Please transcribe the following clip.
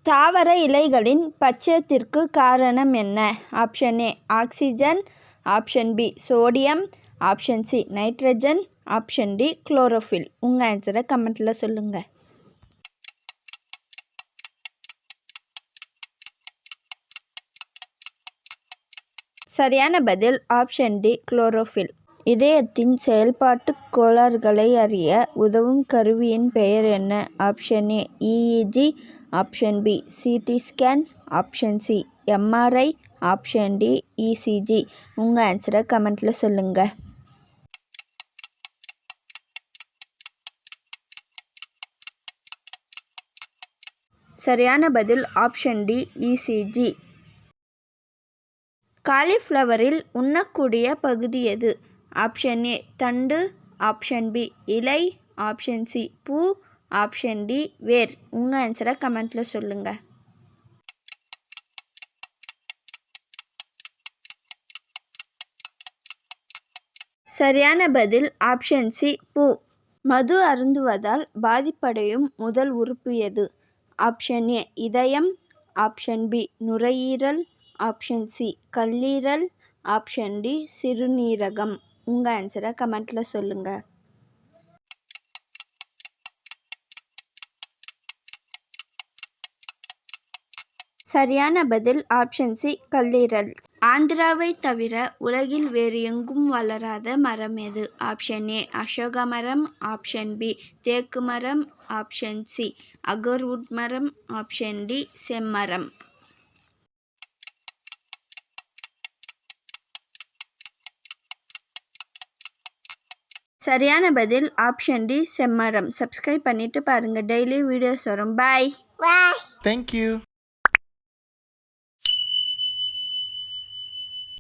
தாவர இலைகளின் பச்சையத்திற்கு காரணம் என்ன? Option A oxygen, option B sodium, option C nitrogen, option D chlorophyll. உங்கள் ஆன்சரை கமெண்ட்டில் சொல்லுங்கள். சரியான பதில் ஆப்ஷன் டி குளோரோஃபில். இதயத்தின் செயல்பாட்டு கோளாறுகளை அறிய உதவும் கருவியின் பெயர் என்ன? Option A EEG, option B CT scan, option C MRI, option D ECG. உங்கள் ஆன்சரை கமெண்ட்டில் சொல்லுங்கள். சரியான பதில் ஆப்ஷன் டி இசிஜி. காலிஃப்ளவரில் உண்ணக்கூடிய பகுதி எது? ஆப்ஷன் ஏ தண்டு, ஆப்ஷன் பி இலை, ஆப்ஷன் சி பூ, ஆப்ஷன் டி வேர். உங்கள் ஆன்சரை கமெண்ட்டில் சொல்லுங்கள். சரியான பதில் ஆப்ஷன் சி பூ. மது அருந்துவதால் பாதிப்படையும் முதல் உறுப்பு எது? ஆப்ஷன் ஏ இதயம், ஆப்ஷன் பி நுரையீரல், ஆப்ஷன் சி கல்லீரல், ஆப்ஷன் டி சிறுநீரகம். உங்கள் ஆன்சரை கமெண்ட்டில் சொல்லுங்கள். சரியான பதில் ஆப்ஷன் சி கல்லீரல். ஆந்திராவை தவிர உலகில் வேறு எங்கும் வளராத மரம் எது? ஆப்ஷன் ஏ அசோக மரம், ஆப்ஷன் பி தேக்கு மரம், ஆப்ஷன் சி அகர்வுட் மரம், ஆப்ஷன் டி செம்மரம். சரியான பதில் ஆப்ஷன் டி செம்மரம். சப்ஸ்கிரைப் பண்ணிட்டு பாருங்கள், டெய்லி வீடியோஸ் வரும். பாய். Thank you.